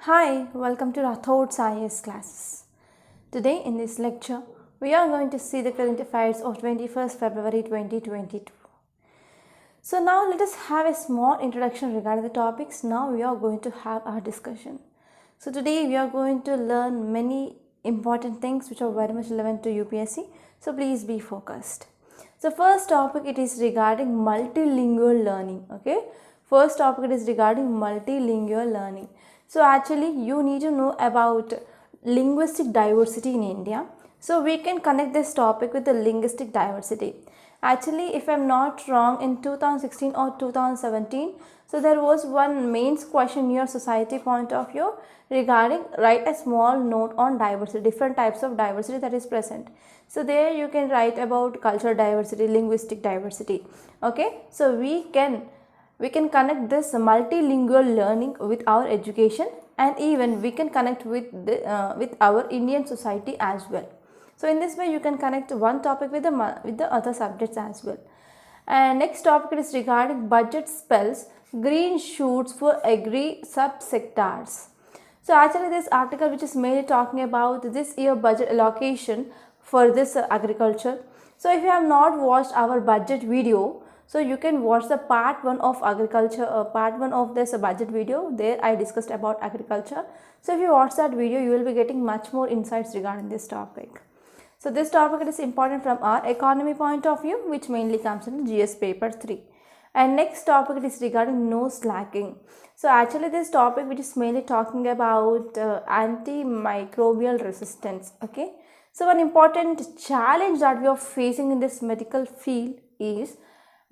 Hi, welcome to Rathod's IAS classes. Today in this lecture, we are going to see the current affairs of 21st February 2022. So now let us have a small introduction regarding the topics. Now we are going to have our discussion. So today we are going to learn many important things which are very much relevant to UPSC. So please be focused. So first topic, it is regarding multilingual learning. Okay, first topic, it is regarding multilingual learning. So actually you need to know about linguistic diversity in India. So we can connect this topic with the linguistic diversity. Actually, if I am not wrong, in 2016 or 2017, so there was one mains question in your society point of view regarding write a small note on diversity, different types of diversity that is present. So there you can write about cultural diversity, linguistic diversity. Okay, so we can connect this multilingual learning with our education, and even we can connect with our Indian society as well. So in this way you can connect one topic with the other subjects as well. And next topic is regarding budget spells green shoots for agri subsectors. So actually this article which is mainly talking about this year budget allocation for this agriculture. So if you have not watched our budget video, so you can watch the part 1 of agriculture, part 1 of this budget video. There I discussed about agriculture. So if you watch that video, you will be getting much more insights regarding this topic. So this topic is important from our economy point of view, which mainly comes in GS paper 3. And next topic is regarding no slacking. So actually this topic which is mainly talking about antimicrobial resistance. Okay. So one important challenge that we are facing in this medical field is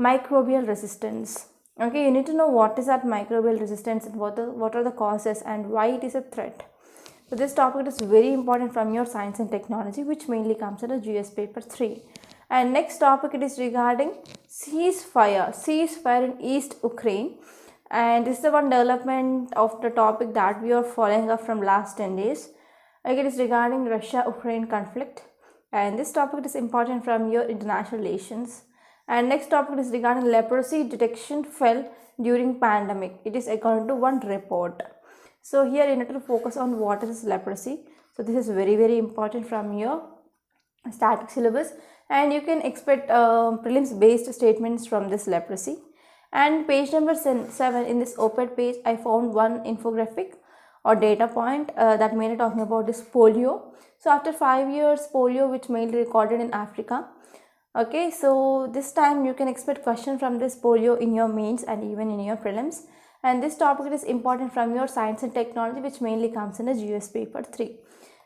microbial resistance. Okay, you need to know what is that microbial resistance and what are the causes and why it is a threat. So this topic is very important from your science and technology, which mainly comes in a GS paper 3. And next topic, it is regarding ceasefire in East Ukraine. And this is the one development of the topic that we are following up from last 10 days. Like, it is regarding Russia-Ukraine conflict. And this topic is important from your international relations. And next topic is regarding leprosy detection fell during pandemic. It is according to one report. So here you need to focus on what is leprosy. So this is very important from your static syllabus, and you can expect prelims based statements from this leprosy. And page number 7 in this op-ed page, I found one infographic or data point that mainly talking about this polio. So after 5 years, polio which mainly recorded in Africa. Okay, so this time you can expect question from this polio in your mains and even in your prelims. And this topic is important from your science and technology, which mainly comes in a GS paper 3.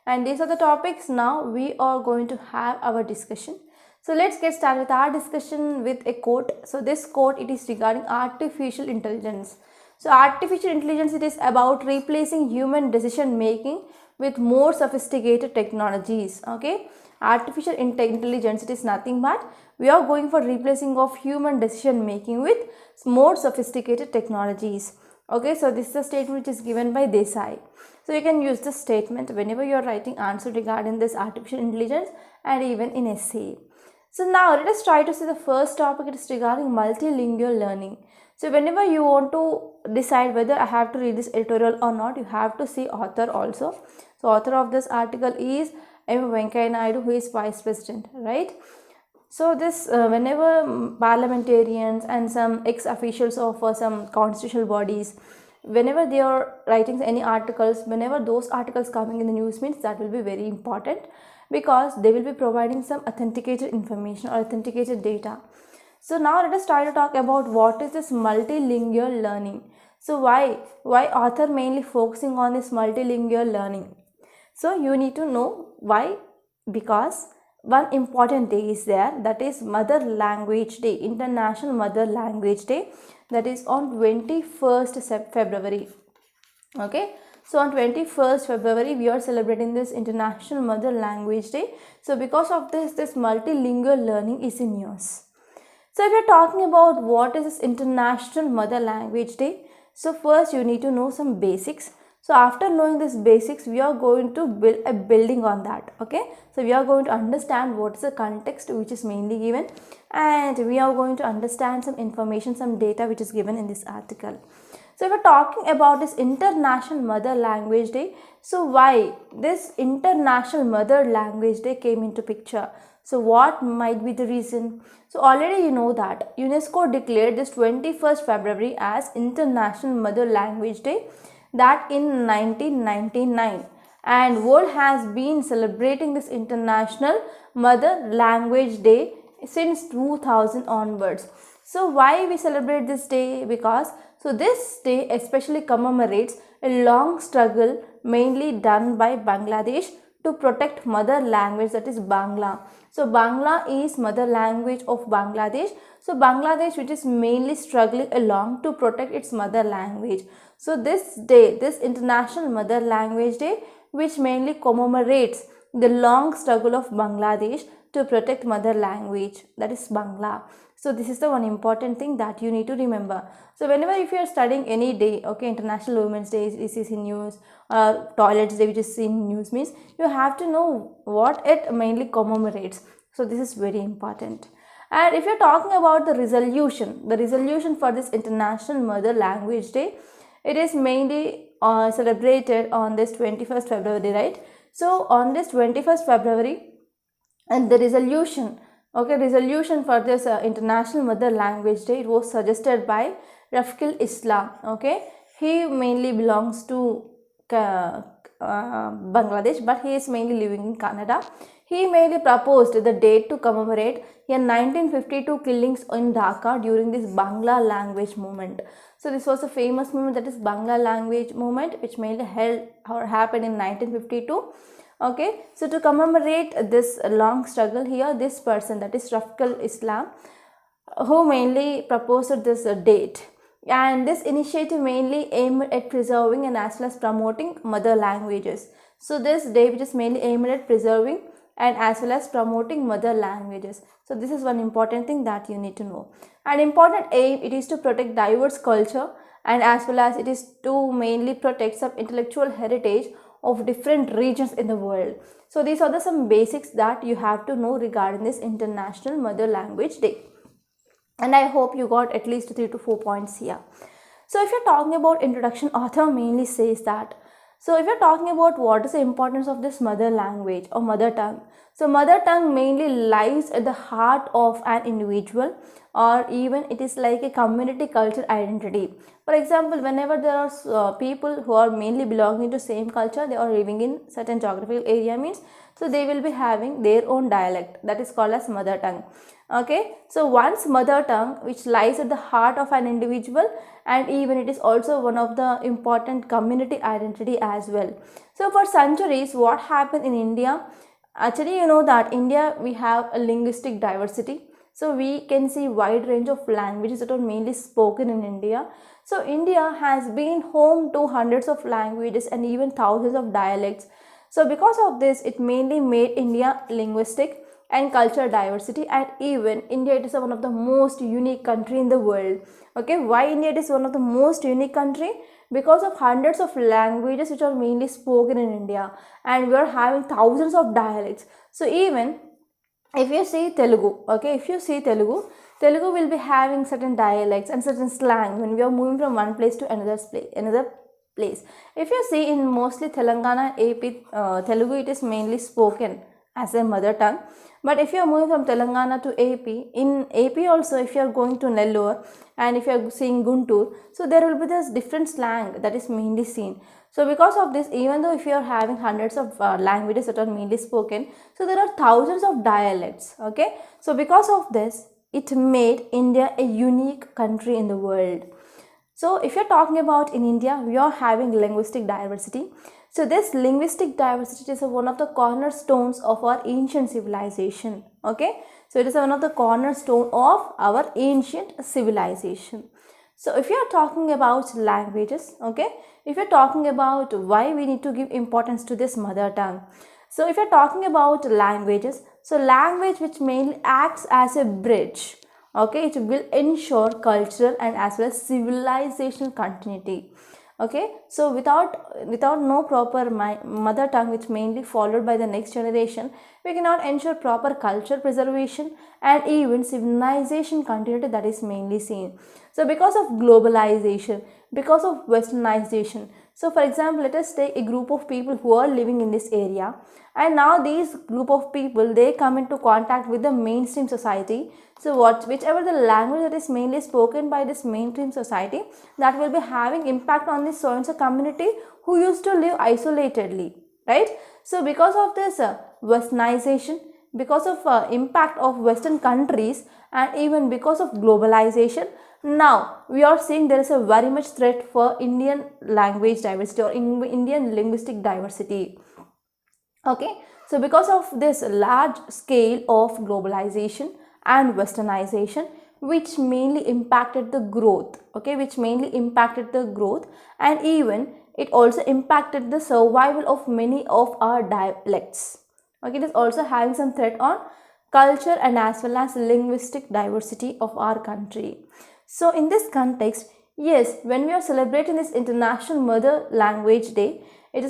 And these are the topics. Now we are going to have our discussion. So let's get started with our discussion with a quote. So this quote, it is regarding artificial intelligence. So artificial intelligence, it is about replacing human decision making with more sophisticated technologies. Okay, artificial intelligence, it is nothing but we are going for replacing of human decision making with more sophisticated technologies. Okay, so this is a statement which is given by Desai. So you can use this statement whenever you are writing answer regarding this artificial intelligence and even in essay. So now let us try to see the first topic. It is regarding multilingual learning. So whenever you want to decide whether I have to read this editorial or not, you have to see author also. So author of this article is M. Venkaiah Naidu, who is vice president, right? So this whenever parliamentarians and some ex-officials of some constitutional bodies, whenever they are writing any articles, whenever those articles coming in the news means, that will be very important because they will be providing some authenticated information or authenticated data. So now let us try to talk about what is this multilingual learning. So why author mainly focusing on this multilingual learning? So you need to know why, because one important day is there, that is Mother Language Day, International Mother Language Day, that is on 21st February. Okay, so on 21st February we are celebrating this International Mother Language Day. So because of this multilingual learning is in use. So if you are talking about what is this International Mother Language Day, so first you need to know some basics. So after knowing this basics, we are going to build a building on that. Okay, so we are going to understand what is the context which is mainly given, and we are going to understand some information, some data which is given in this article. So if we're talking about this International Mother Language Day, so why this International Mother Language Day came into picture? So what might be the reason? So already you know that UNESCO declared this 21st February as International Mother Language Day, that in 1999, and world has been celebrating this International Mother Language Day since 2000 onwards. So why we celebrate this day? Because this day especially commemorates a long struggle mainly done by Bangladesh to protect mother language, that is Bangla. So Bangla is mother language of Bangladesh. So Bangladesh, which is mainly struggling along to protect its mother language. So this day, this International Mother Language Day, which mainly commemorates the long struggle of Bangladesh to protect mother language, that is Bangla. So this is the one important thing that you need to remember. So whenever if you are studying any day, okay, International Women's Day is in news, Toilets Day which is in news, means you have to know what it mainly commemorates. So this is very important. And if you are talking about the resolution for this International Mother Language Day, it is mainly celebrated on this 21st February, right? So on this 21st February, and the resolution for this International Mother Language Day, it was suggested by Rafkil Islam. Okay, he mainly belongs to Bangladesh, but he is mainly living in Canada. He mainly proposed the date to commemorate a 1952 killings in Dhaka during this Bangla language movement. So this was a famous movement, that is Bangla language movement, which mainly held or happened in 1952. Okay, so to commemorate this long struggle here, this person, that is Rafkal Islam, who mainly proposed this date, and this initiative mainly aimed at preserving and as well as promoting mother languages. So this day which is mainly aimed at preserving and as well as promoting mother languages. So this is one important thing that you need to know. An important aim, it is to protect diverse culture, and as well as it is to mainly protect some intellectual heritage of different regions in the world. So these are some basics that you have to know regarding this International Mother Language Day. And I hope you got at least 3 to 4 points here. So if you're talking about introduction, author mainly says that, so if you're talking about what is the importance of this mother language or mother tongue, so mother tongue mainly lies at the heart of an individual, or even it is like a community culture identity. For example, whenever there are people who are mainly belonging to same culture, they are living in certain geographical area, means so they will be having their own dialect, that is called as mother tongue. Okay, so one's mother tongue, which lies at the heart of an individual, and even it is also one of the important community identity as well. So for centuries, what happened in India, actually you know that India, we have a linguistic diversity. So we can see wide range of languages that are mainly spoken in India. So India has been home to hundreds of languages and even thousands of dialects. So because of this, it mainly made India linguistic and cultural diversity, and even India, it is one of the most unique country in the world. Okay, why India is one of the most unique country? Because of hundreds of languages which are mainly spoken in India, and we are having thousands of dialects. So even if you see Telugu, okay, if you see Telugu will be having certain dialects and certain slang when we are moving from one place to another place. If you see in mostly Telangana, AP, Telugu, it is mainly spoken as a mother tongue. But if you are moving from Telangana to AP, in AP also, if you are going to Nellore and if you are seeing Guntur, so there will be this different slang that is mainly seen. So because of this, even though if you are having hundreds of languages that are mainly spoken, so there are thousands of dialects. Okay, so because of this, it made India a unique country in the world. So if you're talking about in India, we are having linguistic diversity. So this linguistic diversity is one of the cornerstones of our ancient civilization. Okay, so it is one of the cornerstone of our ancient civilization. So if you are talking about languages, okay, if you're talking about why we need to give importance to this mother tongue. So if you're talking about languages, so language which mainly acts as a bridge, okay, it will ensure cultural and as well as civilizational continuity. Okay, so without no proper mother tongue which mainly followed by the next generation, we cannot ensure proper culture preservation and even civilization continuity that is mainly seen. So because of globalization, because of westernization. So for example, let us take a group of people who are living in this area, and now these group of people, they come into contact with the mainstream society. So whichever the language that is mainly spoken by this mainstream society, that will be having impact on this so and so community who used to live isolatedly, right? So because of this westernization, because of impact of Western countries, and even because of globalization, now we are seeing there is a very much threat for Indian language diversity or Indian linguistic diversity. Okay, so because of this large scale of globalization and westernization, which mainly impacted the growth, okay, which mainly impacted the growth, and even it also impacted the survival of many of our dialects. Okay, it is also having some threat on culture and as well as linguistic diversity of our country. So in this context, yes, when we are celebrating this International Mother Language Day, it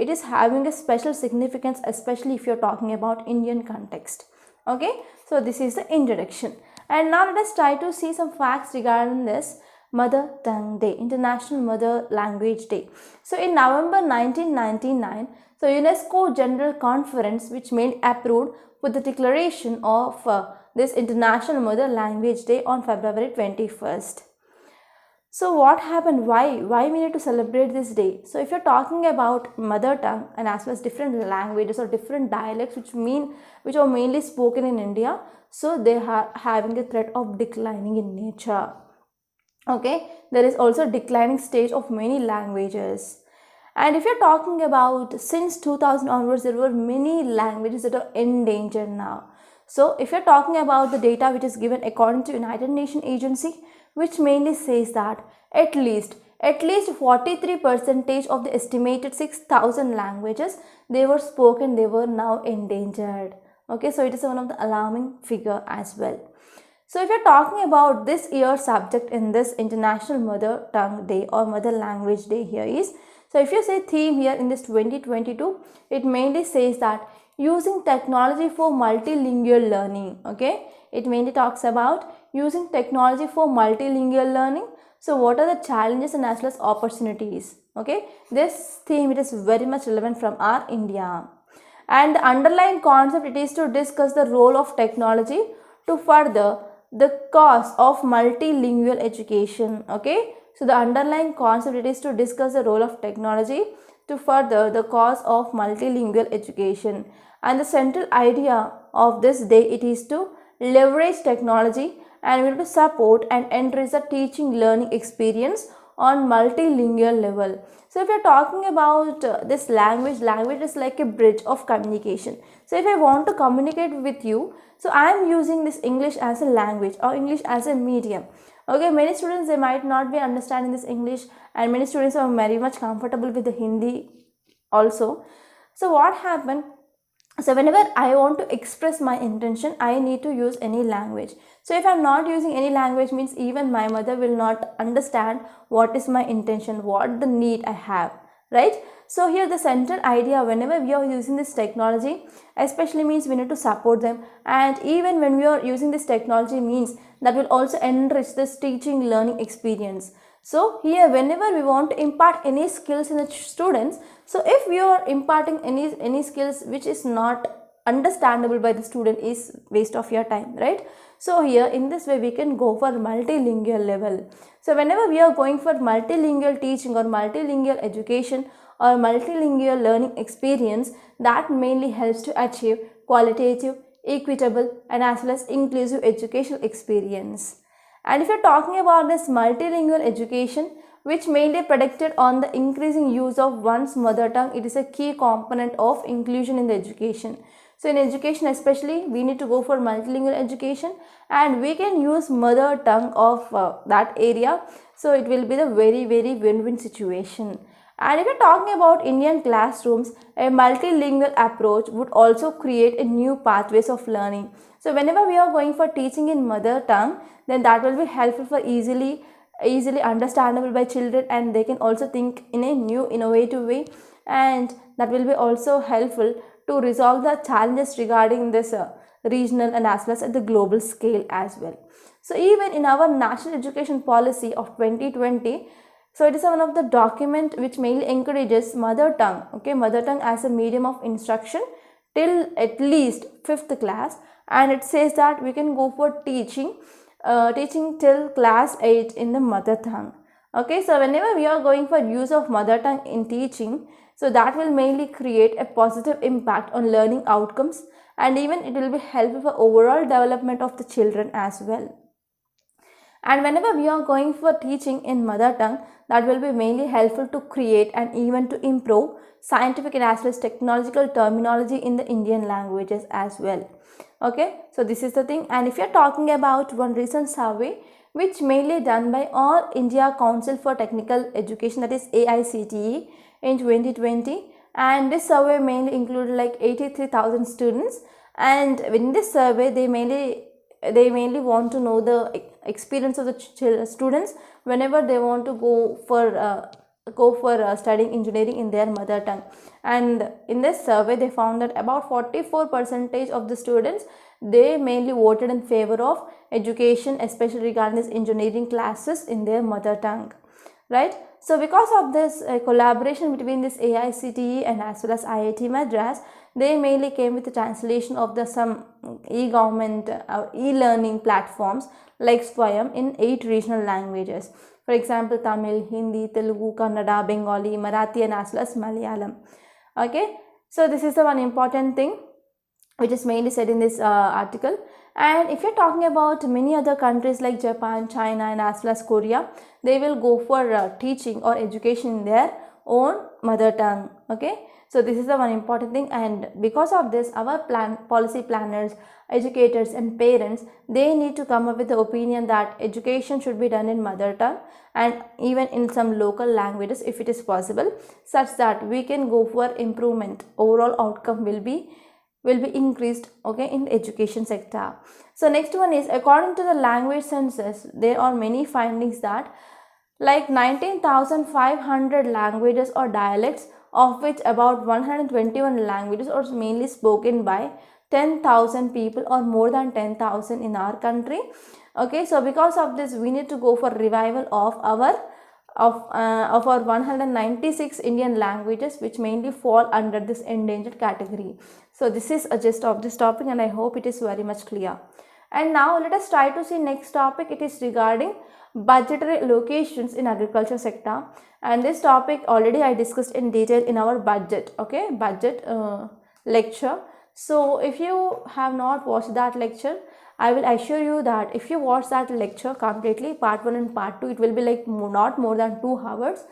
is having a special significance, especially if you're talking about Indian context. Okay, so this is the introduction, and now let us try to see some facts regarding this Mother Tongue Day, International Mother Language Day. So in November 1999, so UNESCO General Conference, which made approved with the declaration of this International Mother Language Day on February 21st. So what happened? Why we need to celebrate this day? So if you're talking about mother tongue and as well as different languages or different dialects which are mainly spoken in India, so they are having a threat of declining in nature. Okay, there is also declining stage of many languages. And if you're talking about since 2000 onwards, there were many languages that are endangered now. So if you're talking about the data which is given according to United Nations Agency, which mainly says that at least 43% of the estimated 6,000 languages they were spoken, they were now endangered. Okay, so it is one of the alarming figure as well. So if you're talking about this year's subject in this International Mother Tongue Day or Mother Language Day here is, so if you say theme here in this 2022, it mainly says that using technology for multilingual learning. Okay, it mainly talks about using technology for multilingual learning. So what are the challenges and as well as opportunities? Okay, this theme, it is very much relevant from our India. And the underlying concept, it is to discuss the role of technology to further the cause of multilingual education. Okay, so the underlying concept, it is to discuss the role of technology to further the cause of multilingual education. And the central idea of this day, it is to leverage technology and will to support and enrich the teaching learning experience on multilingual level. So if you're talking about this language is like a bridge of communication. So if I want to communicate with you, so I am using this English as a language or English as a medium. Okay, many students, they might not be understanding this English, and many students are very much comfortable with the Hindi also. So what happened? So whenever I want to express my intention, I need to use any language. So if I'm not using any language, means even my mother will not understand what is my intention, what the need I have, right? So here the central idea, whenever we are using this technology, especially means we need to support them, and even when we are using this technology means that will also enrich this teaching learning experience. So here whenever we want to impart any skills in the students, so if we are imparting any skills which is not understandable by the student, is waste of your time, right? So here in this way we can go for multilingual level. So whenever we are going for multilingual teaching or multilingual education or multilingual learning experience, that mainly helps to achieve qualitative, equitable and as well as inclusive educational experience. And if you're talking about this multilingual education, which mainly predicated on the increasing use of one's mother tongue, it is a key component of inclusion in the education. So in education especially, we need to go for multilingual education, and we can use mother tongue of that area. So it will be the very win-win situation. And if you're talking about Indian classrooms, a multilingual approach would also create a new pathways of learning. So whenever we are going for teaching in mother tongue, then that will be helpful for easily understandable by children, and they can also think in a new innovative way, and that will be also helpful to resolve the challenges regarding this regional and as well as at the global scale as well. So even in our national education policy of 2020, So it is one of the document which mainly encourages mother tongue, okay, mother tongue as a medium of instruction till at least 5th class, and it says that we can go for teaching till class 8 in the mother tongue. Okay, so whenever we are going for use of mother tongue in teaching, so that will mainly create a positive impact on learning outcomes, and even it will be helpful for overall development of the children as well. And whenever we are going for teaching in mother tongue, that will be mainly helpful to create and even to improve scientific and as well as technological terminology in the Indian languages as well. Okay, so this is the thing. And if you are talking about one recent survey which mainly done by All India Council for Technical Education, that is AICTE, in 2020, and this survey mainly included like 83,000 students, and in this survey they mainly want to know the experience of the students whenever they want to go for studying engineering in their mother tongue. And in this survey they found that about 44% of the students, they mainly voted in favor of education, especially regarding this engineering classes in their mother tongue, right? So because of this collaboration between this AICTE and as well as IIT Madras, they mainly came with the translation of the some e-government or e-learning platforms like Swayam in 8 regional languages. For example, Tamil, Hindi, Telugu, Kannada, Bengali, Marathi and as well as Malayalam. Okay, so this is the one important thing which is mainly said in this article. And if you're talking about many other countries like Japan, China and as well as Korea, they will go for teaching or education in their own mother tongue. Okay, so this is the one important thing, and because of this our policy planners, educators and parents, they need to come up with the opinion that education should be done in mother tongue and even in some local languages if it is possible, such that we can go for improvement. Overall outcome will be increased, okay, in the education sector. So next one is, according to the language census, there are many findings that like 19,500 languages or dialects, of which about 121 languages are mainly spoken by 10,000 people or more than 10,000 in our country. Okay, so because of this we need to go for revival of our 196 Indian languages which mainly fall under this endangered category. So this is a gist of this topic, and I hope it is very much clear. And now let us try to see next topic. It is regarding budgetary allocations in agriculture sector, and this topic already I discussed in detail in our budget, okay, budget lecture. So if you have not watched that lecture, I will assure you that if you watch that lecture completely, part 1 and part 2, it will be like not more than 2 hours.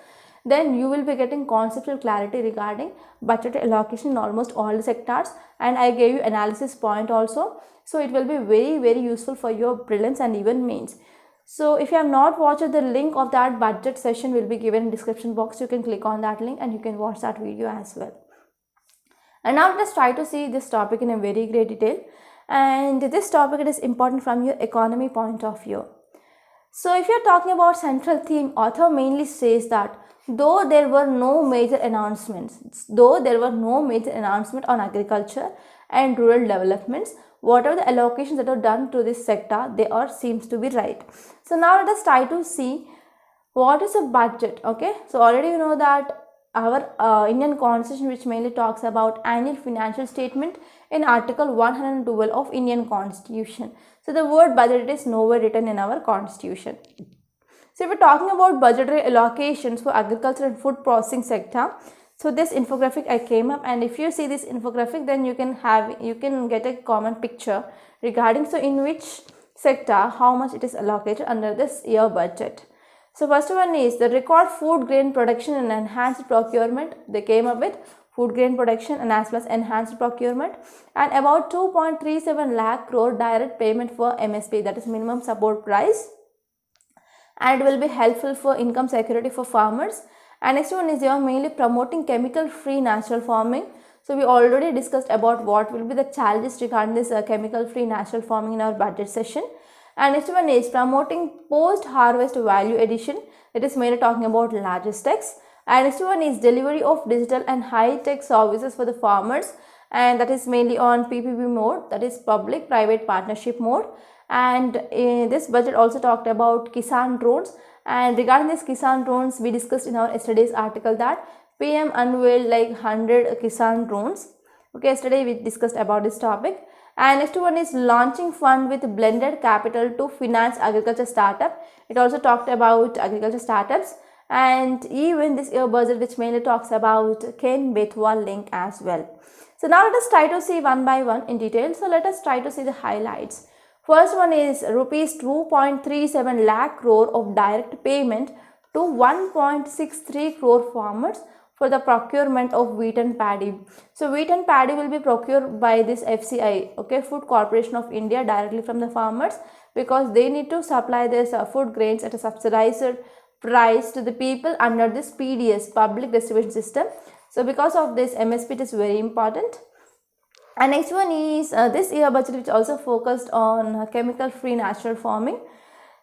Then you will be getting conceptual clarity regarding budget allocation in almost all the sectors, and I gave you analysis point also. So it will be very, very useful for your prelims and even mains. So if you have not watched, the link of that budget session will be given in description box. You can click on that link and you can watch that video as well. And now let us try to see this topic in a very great detail. And this topic, it is important from your economy point of view. So if you are talking about central theme, author mainly says that though there were no major announcements on agriculture and rural developments, whatever the allocations that are done to this sector, they are seems to be right. So now let us try to see what is a budget. Okay, so already you know that our Indian Constitution, which mainly talks about annual financial statement in Article 112 of Indian Constitution. So the word budget is nowhere written in our Constitution. So if we're talking about budgetary allocations for agriculture and food processing sector, so this infographic I came up, and if you see this infographic, then you can get a common picture regarding so in which sector how much it is allocated under this year budget. So first one is the record food grain production and enhanced procurement. They came up with food grain production and as well as enhanced procurement, and about 2.37 lakh crore direct payment for MSP, that is minimum support price, and it will be helpful for income security for farmers. And next one is they are mainly promoting chemical free natural farming. So we already discussed about what will be the challenges regarding this chemical free natural farming in our budget session. And next one is promoting post-harvest value addition. It is mainly talking about logistics. And next one is delivery of digital and high-tech services for the farmers, and that is mainly on PPP mode, that is public-private partnership mode. And this budget also talked about Kisan drones And regarding this Kisan drones, we discussed in our yesterday's article that PM unveiled like 100 Kisan drones. Okay, yesterday we discussed about this topic. And next one is launching fund with blended capital to finance agriculture startup. It also talked about agriculture startups. And even this year budget, which mainly talks about Ken Betwa link as well. So now let us try to see one by one in detail. So let us try to see the highlights. First one is rupees 2.37 lakh crore of direct payment to 1.63 crore farmers for the procurement of wheat and paddy. So wheat and paddy will be procured by this FCI, okay, Food Corporation of India, directly from the farmers, because they need to supply this food grains at a subsidized price to the people under this PDS, public distribution system. So because of this, MSP is very important. And next one is this year budget, which also focused on chemical free natural farming.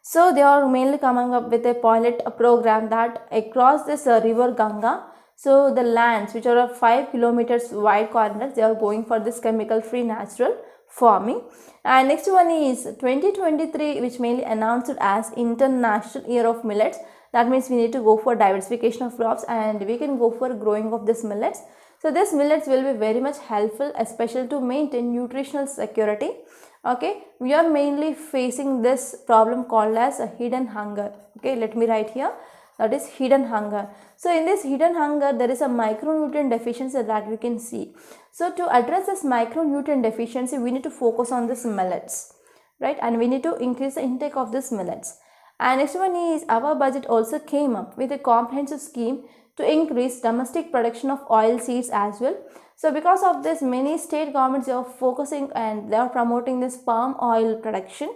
So they are mainly coming up with a pilot program that across this river Ganga, so the lands which are 5 kilometers wide corridors, they are going for this chemical free natural farming. And next one is 2023, which mainly announced as International Year of Millets. That means we need to go for diversification of crops and we can go for growing of this millets. So this millets will be very much helpful, especially to maintain nutritional security. Okay, we are mainly facing this problem called as a hidden hunger. Okay, let me write here, that is hidden hunger. So in this hidden hunger, there is a micronutrient deficiency that we can see. So to address this micronutrient deficiency, we need to focus on this millets, right? And we need to increase the intake of this millets. And next one is our budget also came up with a comprehensive scheme to increase domestic production of oil seeds as well. So because of this, many state governments are focusing and they are promoting this palm oil production.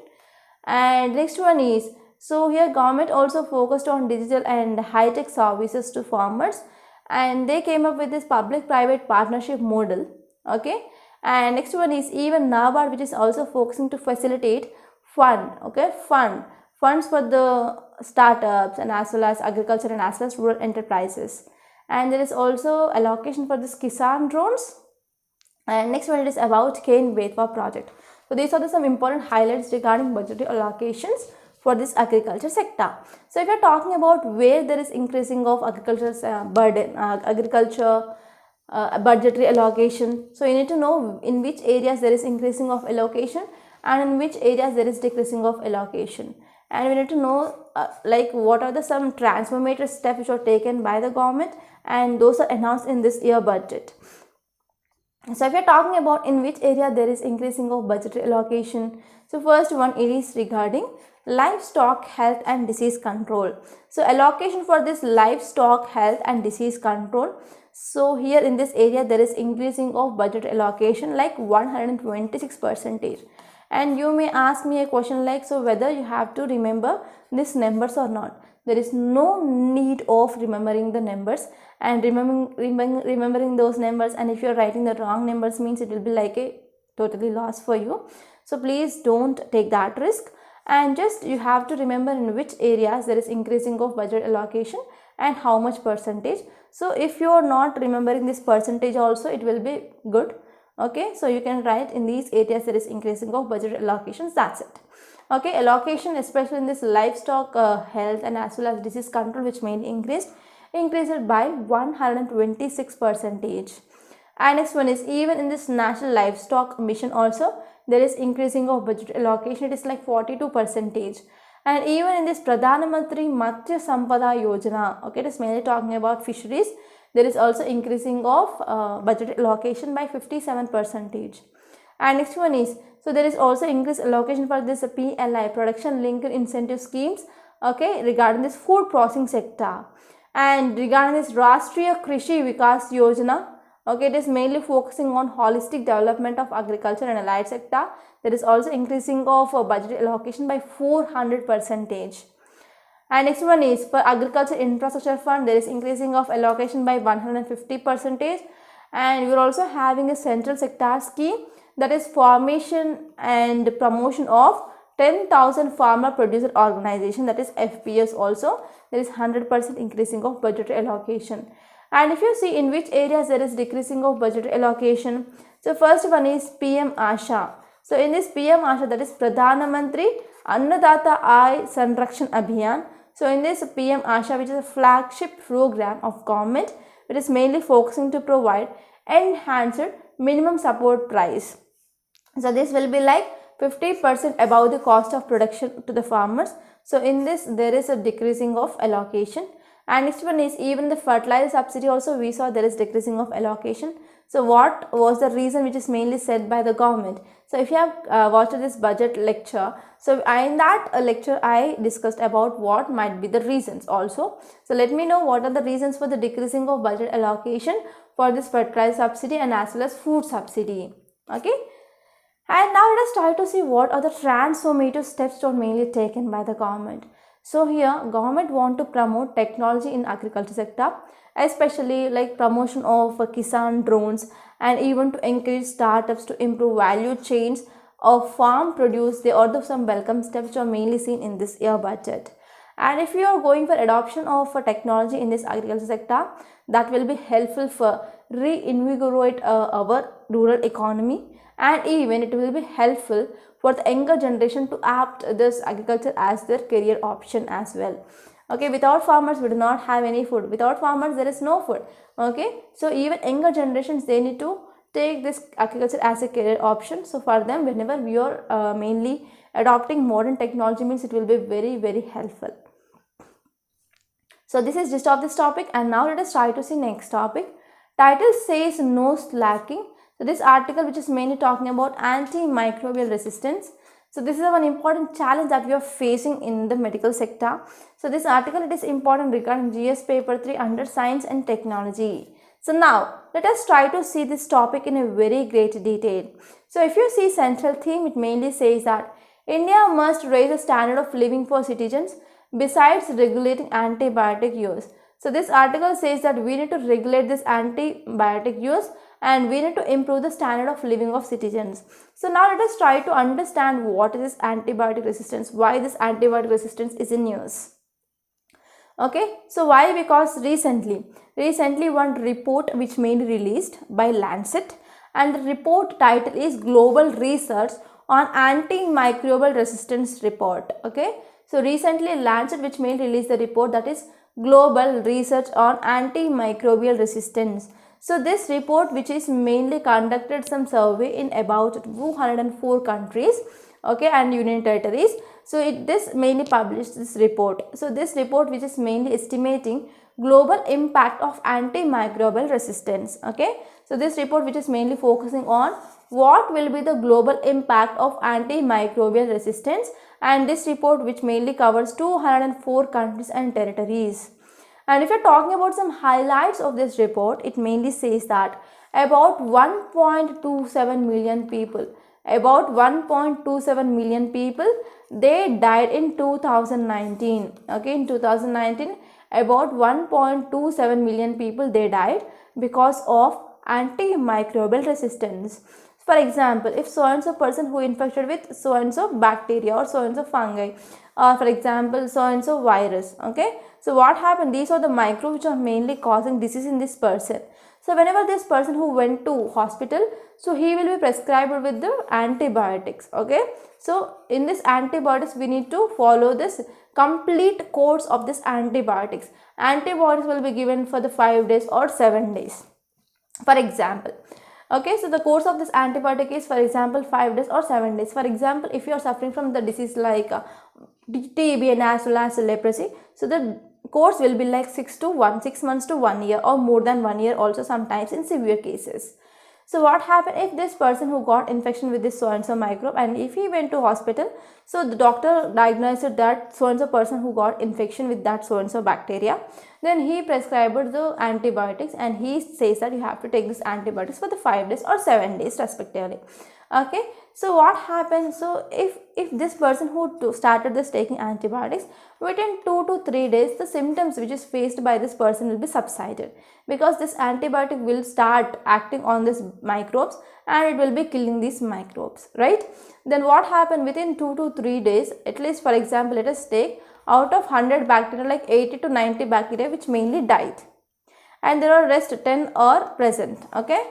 And next one is, so here government also focused on digital and high-tech services to farmers, and they came up with this public-private partnership model. Okay, and next one is even NABARD, which is also focusing to facilitate funds for the startups and as well as agriculture and as well as rural enterprises. And there is also allocation for this Kisan drones. And next one, it is about Ken Betwa project. So these are some important highlights regarding budgetary allocations for this agriculture sector. So if you are talking about where there is increasing of agriculture's budgetary allocation, so you need to know in which areas there is increasing of allocation and in which areas there is decreasing of allocation. And we need to know like what are the some transformative steps which are taken by the government, and those are announced in this year budget. So if you are talking about in which area there is increasing of budgetary allocation, so first one, it is regarding livestock health and disease control. So allocation for this livestock health and disease control. So here in this area there is increasing of budget allocation like 126%. And you may ask me a question like, so whether you have to remember these numbers or not. There is no need of remembering the numbers and remembering those numbers, and if you are writing the wrong numbers means it will be like a totally loss for you. So please don't take that risk, and just you have to remember in which areas there is increasing of budget allocation and how much percentage. So if you are not remembering this percentage also, it will be good. Okay, so you can write in these areas there is increasing of budget allocations, that's it. Okay, allocation especially in this livestock health and as well as disease control, which mainly increased by 126%. And next one is even in this national livestock mission also there is increasing of budget allocation, it is like 42%. And even in this Pradhan Mantri Matsya Sampada Yojana, okay, it is mainly talking about fisheries, there is also increasing of budget allocation by 57%. And next one is, so there is also increased allocation for this PLI, production linked incentive schemes, okay, regarding this food processing sector. And regarding this Rashtriya Krishi Vikas Yojana, okay, it is mainly focusing on holistic development of agriculture and allied sector. There is also increasing of budget allocation by 400%. And next one is for agriculture infrastructure fund, there is increasing of allocation by 150%. And we are also having a central sector scheme, that is formation and promotion of 10,000 farmer producer organization, that is FPS also. There is 100% increasing of budgetary allocation. And if you see in which areas there is decreasing of budgetary allocation, so first one is PM Asha. So in this PM Asha, that is Pradhan Mantri Annadata Aay Sanrakshan Abhiyan. So in this PM Asha, which is a flagship program of government, it is mainly focusing to provide enhanced minimum support price. So this will be like 50% above the cost of production to the farmers. So in this there is a decreasing of allocation. And next one is even the fertilizer subsidy also we saw there is decreasing of allocation. So what was the reason which is mainly said by the government? So if you have watched this budget lecture, so in that lecture I discussed about what might be the reasons also. So let me know what are the reasons for the decreasing of budget allocation for this fertilizer subsidy and as well as food subsidy. Okay. And now let us try to see what are the transformative steps that are mainly taken by the government. So here government want to promote technology in agriculture sector, especially like promotion of Kisan drones and even to encourage startups to improve value chains of farm produce. They are some welcome steps which are mainly seen in this year budget. And if you are going for adoption of technology in this agriculture sector, that will be helpful for reinvigorate our rural economy, and even it will be helpful for the younger generation to apt this agriculture as their career option as well. Okay, without farmers we do not have any food. Without farmers there is no food. Okay, so even younger generations, they need to take this agriculture as a career option. So for them, whenever we are mainly adopting modern technology, means it will be very helpful. So this is just of this topic, and now let us try to see next topic. Title says no slacking. So this article which is mainly talking about antimicrobial resistance. So this is one important challenge that we are facing in the medical sector. So this article, it is important regarding GS paper 3 under science and technology. So now let us try to see this topic in a very great detail. So if you see central theme, it mainly says that India must raise the standard of living for citizens besides regulating antibiotic use. So this article says that we need to regulate this antibiotic use and we need to improve the standard of living of citizens. So now let us try to understand what is this antibiotic resistance, why this antibiotic resistance is in use. Okay, so why? Because recently one report which may be released by Lancet, and the report title is Global Research on Antimicrobial Resistance Report. Okay, so recently Lancet which may release the report, that is Global Research on Antimicrobial Resistance. So this report which is mainly conducted some survey in about 204 countries, okay, and union territories. So this mainly published this report. So this report which is mainly estimating global impact of antimicrobial resistance. Okay, so this report which is mainly focusing on what will be the global impact of antimicrobial resistance, and this report which mainly covers 204 countries and territories. And if you're talking about some highlights of this report, it mainly says that about 1.27 million people, they died in 2019. Okay, in 2019, about 1.27 million people, they died because of antimicrobial resistance. For example, if so and so person who infected with so and so bacteria or so and so fungi, or for example so and so virus, okay, so what happened, these are the microbes which are mainly causing disease in this person. So whenever this person who went to hospital, so he will be prescribed with the antibiotics. Okay, so in this antibiotics we need to follow this complete course of this antibiotics. Antibiotics will be given for the 5 days or 7 days, for example. Okay, so the course of this antibiotic is, for example, 5 days or 7 days. For example, if you are suffering from the disease like TB and as well as leprosy, so the course will be like 6 months to 1 year, or more than 1 year also sometimes in severe cases. So what happened if this person who got infection with this so and so microbe, and if he went to hospital, so the doctor diagnosed that so and so person who got infection with that so and so bacteria, then he prescribed the antibiotics and he says that you have to take this antibiotics for the 5 days or 7 days respectively. Okay, so what happens, so if this person who started this taking antibiotics, within 2 to 3 days the symptoms which is faced by this person will be subsided, because this antibiotic will start acting on these microbes and it will be killing these microbes, right? Then what happened, within 2 to 3 days, at least for example let us take out of 100 bacteria, like 80 to 90 bacteria which mainly died, and there are rest 10 are present. Okay,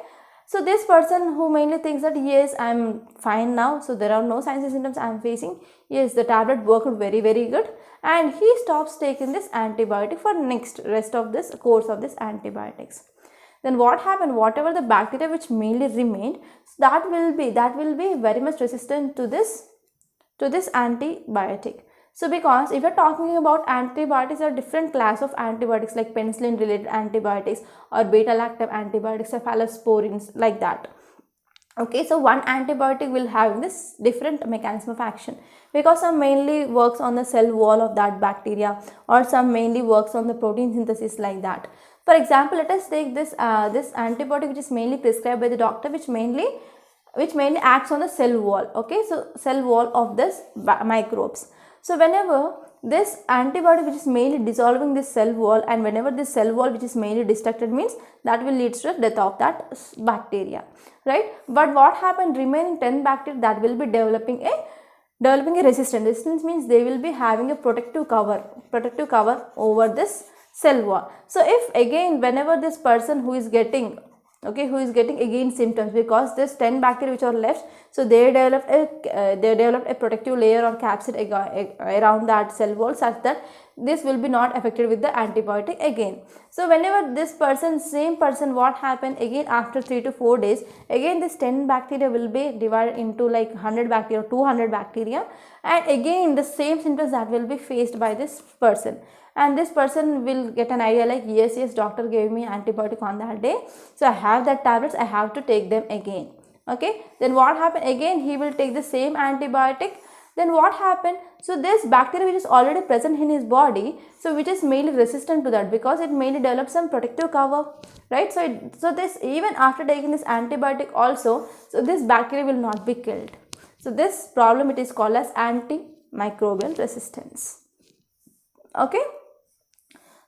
So this person who mainly thinks that yes, I'm fine now, so there are no signs and symptoms I'm facing, yes, the tablet worked very good, and he stops taking this antibiotic for rest of this course of this antibiotics. Then what happened, whatever the bacteria which mainly remained, that will be very much resistant to this antibiotic. So because if you're talking about antibiotics, there are different class of antibiotics like penicillin related antibiotics or beta-lactam antibiotics, cephalosporins, like that. Okay, so one antibiotic will have this different mechanism of action, because some mainly works on the cell wall of that bacteria, or some mainly works on the protein synthesis, like that. For example, let us take this antibiotic which is mainly prescribed by the doctor, which mainly acts on the cell wall. Okay, so cell wall of this microbes. So whenever this antibiotic which is mainly dissolving this cell wall, and whenever this cell wall which is mainly destructed, means that will lead to the death of that bacteria, right? But what happened, remaining 10 bacteria, that will be developing a resistance. Resistance means they will be having a protective cover over this cell wall. So if again, whenever this person who is getting again symptoms, because this 10 bacteria which are left, so they developed a protective layer or capsid around that cell wall, such that this will be not affected with the antibiotic again. So whenever this same person, what happened again, after 3 to 4 days, again this 10 bacteria will be divided into like 100 bacteria or 200 bacteria, and again the same symptoms that will be faced by this person. And this person will get an idea like, yes, doctor gave me antibiotic on that day, so I have that tablets, I have to take them again. Okay, then what happened, again he will take the same antibiotic. Then what happened, so this bacteria which is already present in his body, so which is mainly resistant to that, because it mainly develops some protective cover, right? So this, even after taking this antibiotic also, so this bacteria will not be killed. So this problem, it is called as antimicrobial resistance. Okay,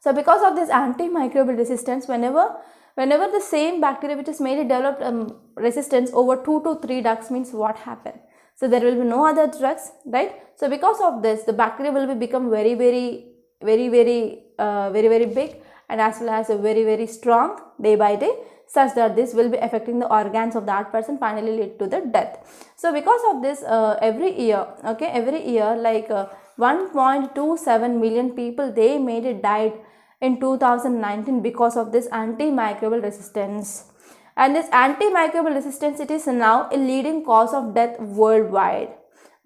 so because of this antimicrobial resistance, whenever the same bacteria which is mainly developed resistance over 2 to 3 drugs, means what happened, so there will be no other drugs, right? So because of this, the bacteria will become very big, and as well as very strong day by day, such that this will be affecting the organs of that person, finally lead to the death. So because of this, every year like 1.27 million people, they mainly died in 2019 because of this antimicrobial resistance. And this antimicrobial resistance, it is now a leading cause of death worldwide.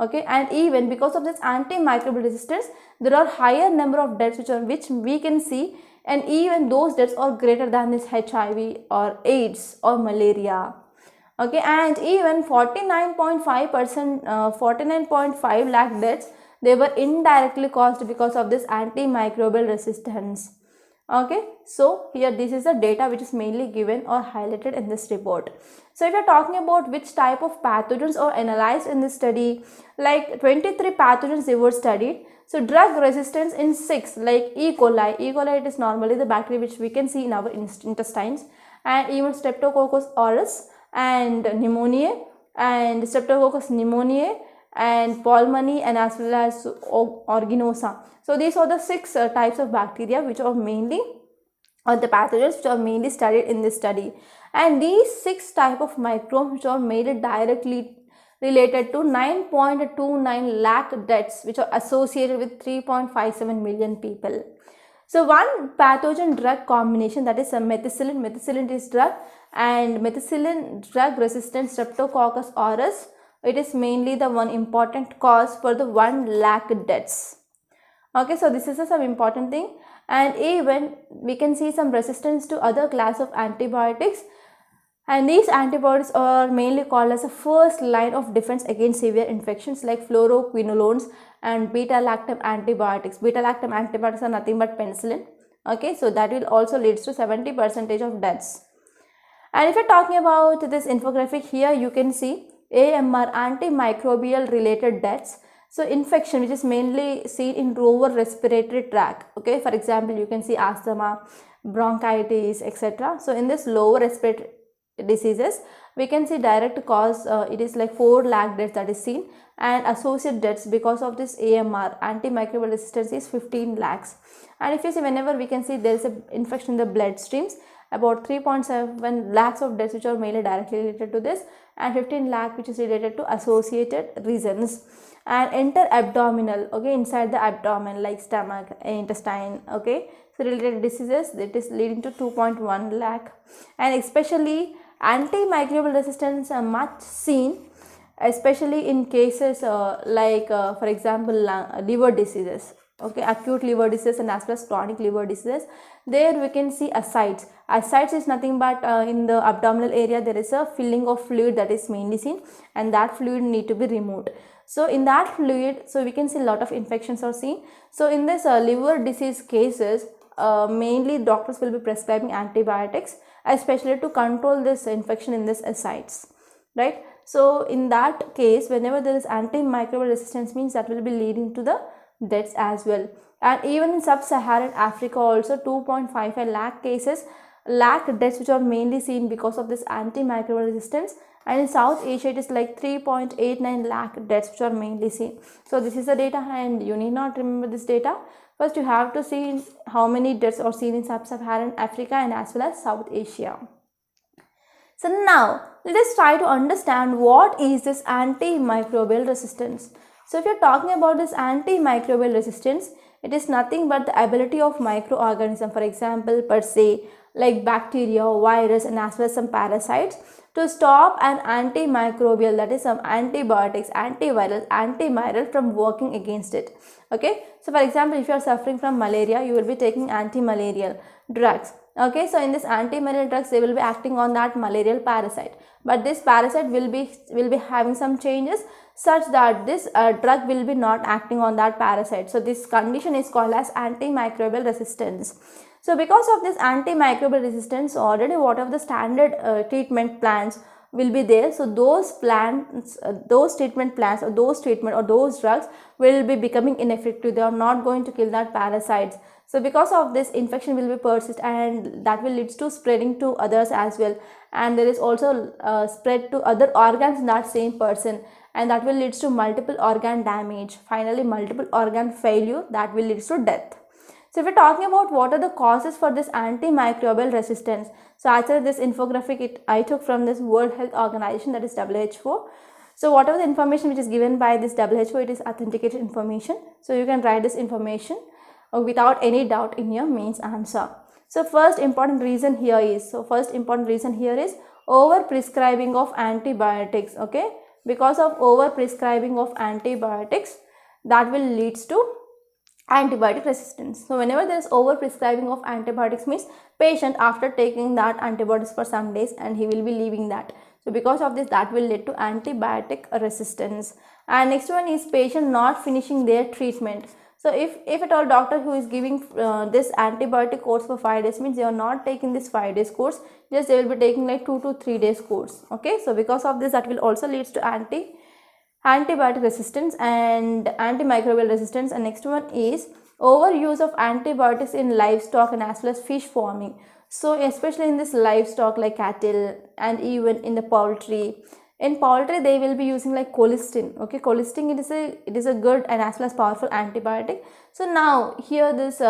Okay, and even because of this antimicrobial resistance, there are higher number of deaths which we can see, and even those deaths are greater than this HIV or AIDS or malaria. Okay, and even 49.5%, 49.5 lakh deaths, they were indirectly caused because of this antimicrobial resistance. Okay, so here this is the data which is mainly given or highlighted in this report. So if you are talking about which type of pathogens are analyzed in this study, like 23 pathogens they were studied. So drug resistance in 6, like E. coli. E. coli, it is normally the bacteria which we can see in our intestines, and even Streptococcus aureus and pneumoniae, and Streptococcus pneumoniae and pulmonale, and as well as organosa. So these are the 6 types of bacteria which are mainly, or the pathogens which are mainly studied in this study. And these 6 type of microbes which are mainly directly related to 9.29 lakh deaths which are associated with 3.57 million people. So one pathogen drug combination, that is a methicillin is drug, and methicillin drug resistant Streptococcus aureus, it is mainly the one important cause for the 1 lakh deaths. Okay, so this is some important thing. And even we can see some resistance to other class of antibiotics, and these antibiotics are mainly called as a first line of defense against severe infections, like fluoroquinolones and beta-lactam antibiotics. Beta-lactam antibiotics are nothing but penicillin. Okay, so that will also leads to 70% of deaths. And if you're talking about this infographic here, you can see AMR, antimicrobial related deaths. So infection which is mainly seen in lower respiratory tract. Okay, for example, you can see asthma, bronchitis, etc. So in this lower respiratory diseases, we can see direct cause, it is like 4 lakh deaths that is seen, and associated deaths because of this AMR, antimicrobial resistance, is 15 lakhs. And if you see, whenever we can see there is an infection in the bloodstreams, about 3.7 lakhs of deaths which are mainly directly related to this, and 15 lakh which is related to associated reasons. And inter-abdominal, okay, inside the abdomen like stomach, intestine, okay, so related diseases, that is leading to 2.1 lakh. And especially antimicrobial resistance are much seen, especially in cases for example liver diseases, okay, acute liver disease and as well as chronic liver diseases. There we can see ascites. Ascites is nothing but in the abdominal area there is a filling of fluid that is mainly seen, and that fluid need to be removed. So in that fluid, so we can see a lot of infections are seen. So in this liver disease cases, mainly doctors will be prescribing antibiotics, especially to control this infection in this ascites, right? So in that case, whenever there is antimicrobial resistance, means that will be leading to the deaths as well. And even in sub-Saharan Africa also 2.55 lakh cases, lakh deaths which are mainly seen because of this antimicrobial resistance. And in South Asia it is like 3.89 lakh deaths which are mainly seen. So this is the data, and you need not remember this data. First you have to see how many deaths are seen in sub-Saharan Africa and as well as South Asia. So now let us try to understand what is this antimicrobial resistance. So if you are talking about this antimicrobial resistance, it is nothing but the ability of microorganism, for example per se like bacteria, virus and as well as some parasites, to stop an antimicrobial, that is some antibiotics, antiviral, antiviral from working against it. Okay, so for example if you are suffering from malaria, you will be taking anti-malarial drugs. Okay, so in this anti-malarial drugs they will be acting on that malarial parasite, but this parasite will be having some changes such that this drug will be not acting on that parasite. So this condition is called as antimicrobial resistance. So because of this antimicrobial resistance, already whatever the standard treatment plans will be there, so those plans, those treatment plans or those treatment or those drugs will be becoming ineffective. They are not going to kill that parasites. So because of this, infection will be persist, and that will lead to spreading to others as well, and there is also spread to other organs in that same person, and that will lead to multiple organ damage, finally multiple organ failure, that will lead to death. So if we are talking about what are the causes for this antimicrobial resistance, so actually this infographic I took from this World Health Organization, that is WHO. So whatever the information which is given by this WHO, it is authenticated information. So you can write this information without any doubt in your mains answer. So first important reason here is, over prescribing of antibiotics. Okay, because of over prescribing of antibiotics, that will lead to antibiotic resistance. So whenever there is over prescribing of antibiotics, means patient after taking that antibiotics for some days and he will be leaving that. So because of this, that will lead to antibiotic resistance. And next one is patient not finishing their treatment. So if at all doctor who is giving this antibiotic course for 5 days, means they are not taking this 5 days course, just they will be taking like 2 to 3 days course. Okay, so because of this, that will also leads to antibiotic resistance and antimicrobial resistance. And next one is overuse of antibiotics in livestock and as well as fish farming. So especially in this livestock like cattle and even in the poultry. In poultry they will be using like colistin. Okay, colistin, it is a good and as well as powerful antibiotic. So now here this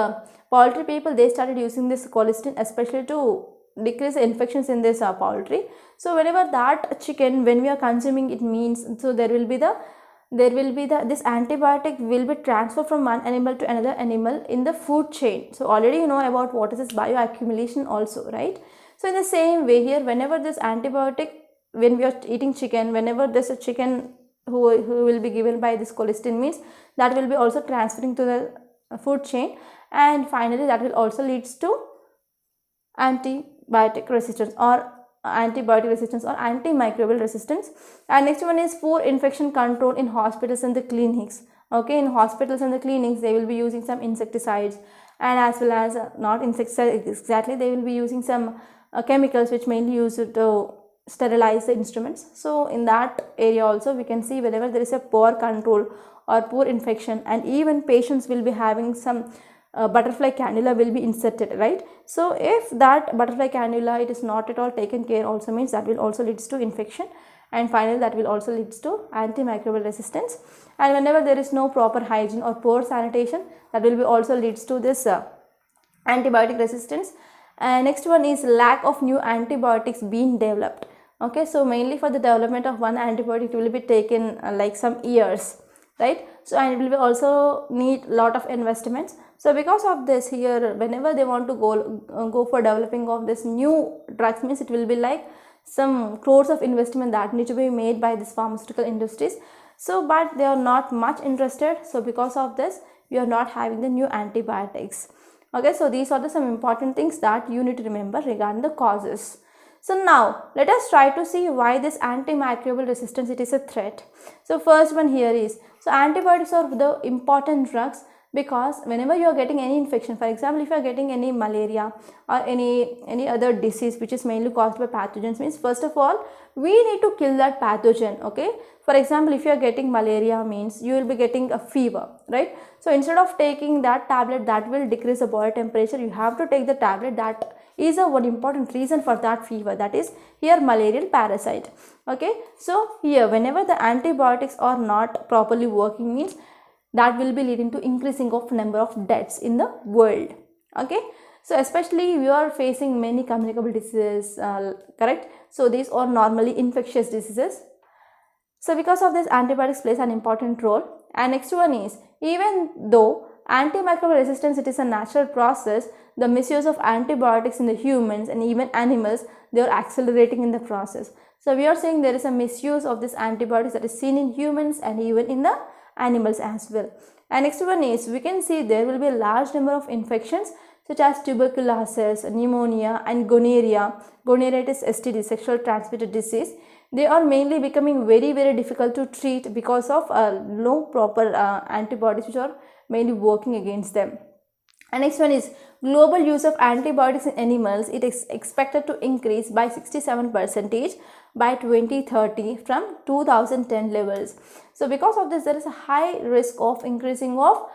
poultry people, they started using this colistin especially to decrease the infections in this poultry. So whenever that chicken, when we are consuming it, means so there will be this antibiotic will be transferred from one animal to another animal in the food chain. So already you know about what is this bioaccumulation also, right? So in the same way here, whenever this antibiotic, when we are eating chicken, whenever there's a chicken who will be given by this colistin, means that will be also transferring to the food chain, and finally that will also leads to antibiotic resistance or antimicrobial resistance. And next one is poor infection control in hospitals and the clinics. Okay, in hospitals and the clinics they will be using some insecticides, and as well as not insecticides exactly, they will be using some chemicals which mainly used to sterilize the instruments. So in that area also we can see whenever there is a poor control or poor infection, and even patients will be having some butterfly cannula will be inserted, right? So if that butterfly cannula it is not at all taken care, also means that will also leads to infection, and finally that will also leads to antimicrobial resistance. And whenever there is no proper hygiene or poor sanitation, that will be also leads to this antibiotic resistance. And next one is lack of new antibiotics being developed. Okay, so mainly for the development of one antibiotic it will be taken like some years, right? So and it will also need lot of investments. So because of this, here whenever they want to go for developing of this new drugs, means it will be like some crores of investment that need to be made by these pharmaceutical industries. So but they are not much interested, so because of this we are not having the new antibiotics. Okay, so these are some important things that you need to remember regarding the causes. So now let us try to see why this antimicrobial resistance it is a threat. So first one here is, so antibiotics are the important drugs because whenever you are getting any infection, for example if you are getting any malaria or any other disease which is mainly caused by pathogens, means first of all we need to kill that pathogen. Okay, for example if you are getting malaria, means you will be getting a fever, right? So instead of taking that tablet that will decrease the body temperature, you have to take the tablet that is a one important reason for that fever, that is here malarial parasite. Okay, so here whenever the antibiotics are not properly working, means that will be leading to increasing of number of deaths in the world. Okay, so especially we are facing many communicable diseases, correct? So these are normally infectious diseases. So because of this, antibiotics plays an important role. And next one is, even though antimicrobial resistance it is a natural process, the misuse of antibiotics in the humans and even animals, they are accelerating in the process. So we are saying there is a misuse of this antibiotics that is seen in humans and even in the animals as well. And next one is, we can see there will be a large number of infections such as tuberculosis, pneumonia and gonorrhea. Gonorrhea is STD, sexual transmitted disease. They are mainly becoming very difficult to treat because of no proper antibiotics which are mainly working against them. And next one is, global use of antibiotics in animals, it is expected to increase by 67% by 2030 from 2010 levels. So because of this, there is a high risk of increasing of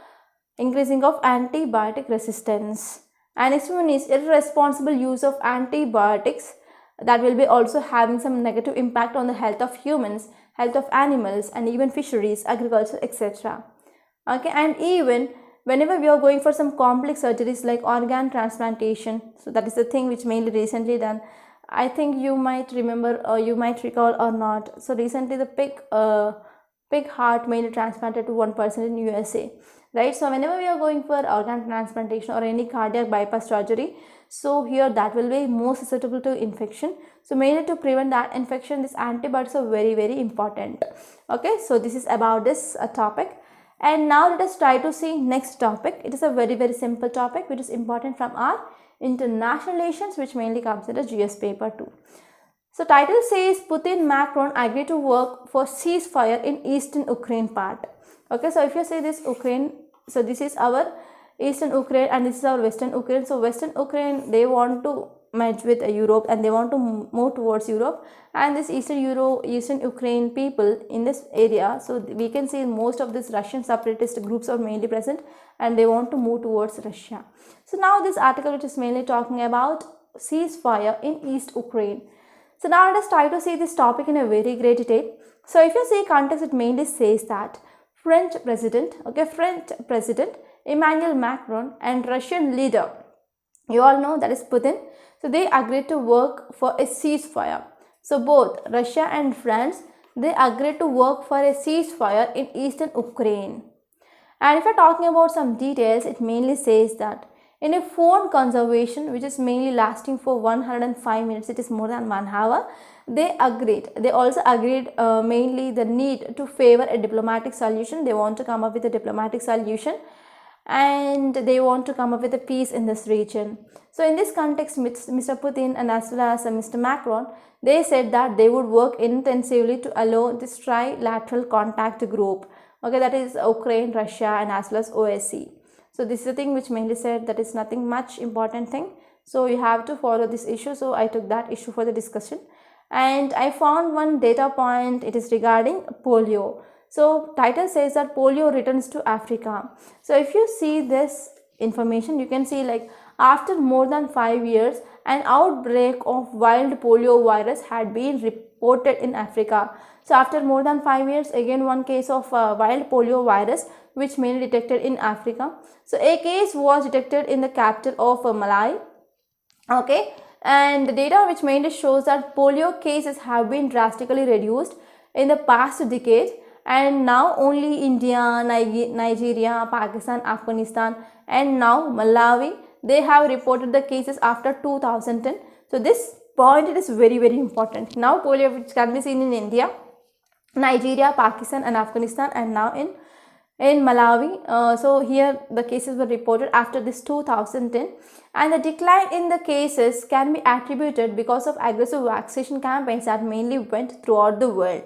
antibiotic resistance. And next one is irresponsible use of antibiotics, that will be also having some negative impact on the health of humans, health of animals and even fisheries, agriculture, etc. Okay, and even whenever we are going for some complex surgeries like organ transplantation, so that is the thing which mainly recently done. I think you might remember or you might recall or not. So recently the pig heart mainly transplanted to one person in USA, right? So whenever we are going for organ transplantation or any cardiac bypass surgery, so here that will be more susceptible to infection. So mainly to prevent that infection, these antibiotics are very important. Okay, so this is about this topic. And now let us try to see next topic. It is a very simple topic which is important from our international relations, which mainly comes in the GS paper 2. So title says Putin Macron agree to work for ceasefire in eastern Ukraine part. Okay, so if you say this Ukraine, so this is our eastern Ukraine and this is our western Ukraine. So western Ukraine, they want to merge with Europe and they want to move towards Europe, and this eastern Ukraine people in this area, so we can see most of these Russian separatist groups are mainly present and they want to move towards Russia. So now this article which is mainly talking about ceasefire in East Ukraine. So now let us try to see this topic in a very great detail. So if you see context, it mainly says that French President Emmanuel Macron and Russian leader, you all know that is Putin, so they agreed to work for a ceasefire. So both Russia and France, they agreed to work for a ceasefire in eastern Ukraine. And if you're talking about some details, it mainly says that in a phone conversation which is mainly lasting for 105 minutes, it is more than 1 hour, they also agreed mainly the need to favor a diplomatic solution. They want to come up with a diplomatic solution and they want to come up with a peace in this region. So in this context, Mr. Putin and as well as Mr. Macron, they said that they would work intensively to allow this trilateral contact group, okay, that is Ukraine, Russia and as well as OSCE. So this is the thing which mainly said that is nothing much important thing. So you have to follow this issue. So I took that issue for the discussion. And I found one data point, it is regarding polio. So title says that polio returns to Africa. So if you see this information, you can see like after more than 5 years, an outbreak of wild polio virus had been reported in Africa. So after more than 5 years, again one case of wild polio virus which mainly detected in Africa. So a case was detected in the capital of Malawi, Okay, and the data which mainly shows that polio cases have been drastically reduced in the past decade, and now only India, Nigeria, Pakistan, Afghanistan, and now Malawi, they have reported the cases after 2010. So this point, it is very important. Now polio which can be seen in India, Nigeria, Pakistan and Afghanistan, and now in Malawi. So here the cases were reported after this 2010, and the decline in the cases can be attributed because of aggressive vaccination campaigns that mainly went throughout the world.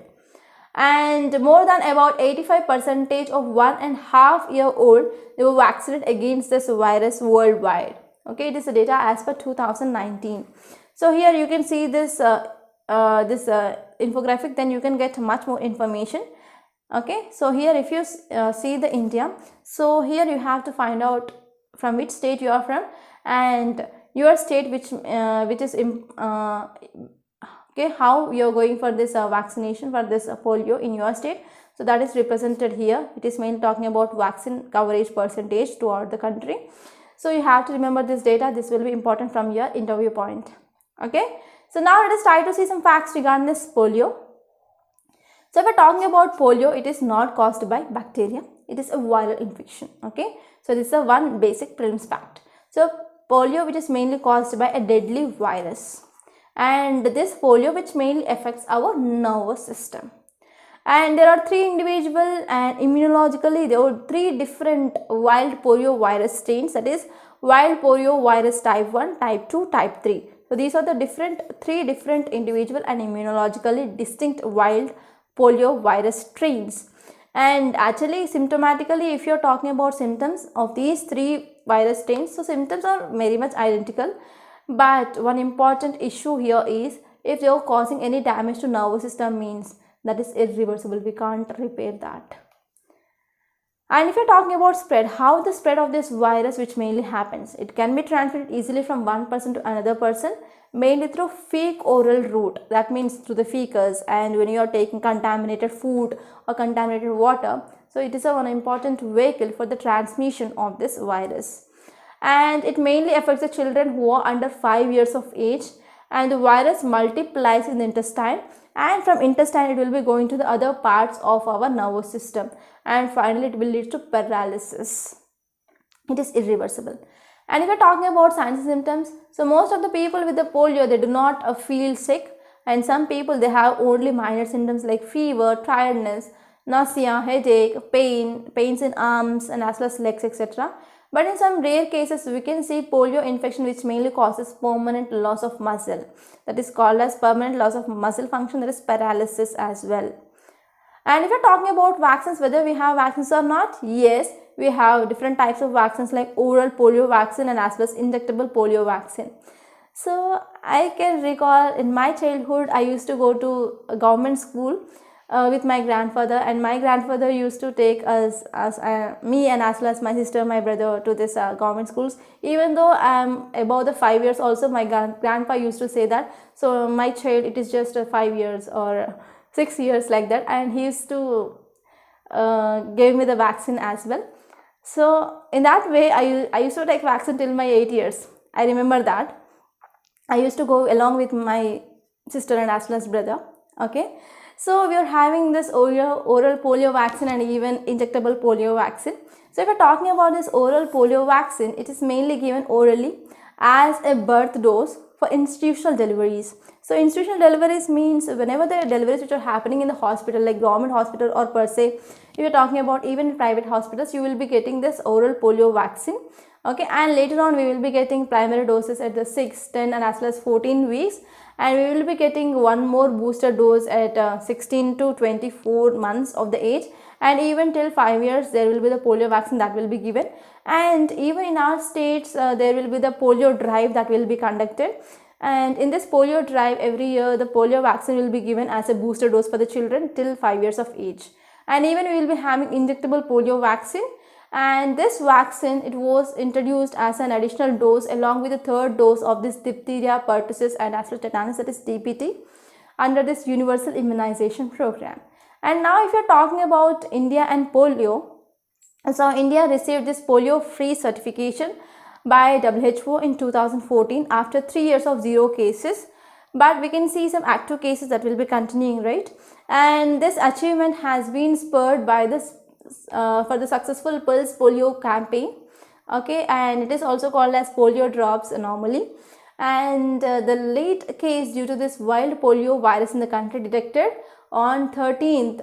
And more than about 85% of 1.5-year-old, they were vaccinated against this virus worldwide. Okay, it is the data as per 2019. So here you can see this infographic, then you can get much more information. Okay, so here if you see the India, so here you have to find out from which state you are from and your state which is okay, how you are going for this vaccination for this polio in your state. So that is represented here. It is mainly talking about vaccine coverage percentage throughout the country. So you have to remember this data. This will be important from your interview point. Okay, so now let us try to see some facts regarding this polio. So if we are talking about polio, it is not caused by bacteria. It is a viral infection. Okay, so this is a one basic prelims fact. So polio which is mainly caused by a deadly virus, and this polio which mainly affects our nervous system. And there are three individual and immunologically there are three different wild polio virus strains, that is wild polio virus type 1, type 2, type 3. So these are the three different individual and immunologically distinct wild polio virus strains. And actually symptomatically, if you are talking about symptoms of these three virus strains, so symptoms are very much identical, but one important issue here is if they are causing any damage to nervous system, means that is irreversible, we can't repair that. And if you are talking about spread, how the spread of this virus which mainly happens, it can be transmitted easily from one person to another person, mainly through fecal-oral route, that means through the fecals, and when you are taking contaminated food or contaminated water. So it is one important vehicle for the transmission of this virus, and it mainly affects the children who are under 5 years of age, and the virus multiplies in the intestine, and from intestine it will be going to the other parts of our nervous system, and finally it will lead to paralysis. It is irreversible. And if you are talking about signs and symptoms, so most of the people with the polio, they do not feel sick, and some people they have only minor symptoms like fever, tiredness, nausea, headache, pains in arms and as well as legs, etc. But in some rare cases, we can see polio infection which mainly causes permanent loss of muscle, that is called as permanent loss of muscle function, that is paralysis as well. And if you are talking about vaccines, whether we have vaccines or not, yes, we have different types of vaccines like oral polio vaccine and as well as injectable polio vaccine. So I can recall in my childhood, I used to go to a government school with my grandfather, and my grandfather used to take us, me and as well as my sister, my brother, to this government schools. Even though I am above the 5 years also, my grandpa used to say that, so my child, it is just 5 years or 6 years like that, and he used to give me the vaccine as well. So in that way, I used to take vaccine till my 8 years. I remember that. I used to go along with my sister and as well as brother. Okay. So we are having this oral polio vaccine and even injectable polio vaccine. So if we are talking about this oral polio vaccine, it is mainly given orally as a birth dose for institutional deliveries. So institutional deliveries means whenever there are deliveries which are happening in the hospital, like government hospital or per se, if you are talking about even private hospitals, you will be getting this oral polio vaccine. Okay, and later on we will be getting primary doses at the 6, 10 and as well as 14 weeks, and we will be getting one more booster dose at 16 to 24 months of the age, and even till 5 years there will be the polio vaccine that will be given. And even in our states there will be the polio drive that will be conducted, and in this polio drive every year the polio vaccine will be given as a booster dose for the children till 5 years of age. And even we will be having injectable polio vaccine, and this vaccine, it was introduced as an additional dose along with the third dose of this diphtheria, pertussis and as well as tetanus, that is DPT, under this universal immunization program. And now if you are talking about India and polio, so India received this polio free certification by WHO in 2014 after 3 years of zero cases. But we can see some active cases that will be continuing, right? And this achievement has been spurred by this for the successful Pulse Polio campaign. Okay, and it is also called as polio drops normally. And the late case due to this wild polio virus in the country detected on 13th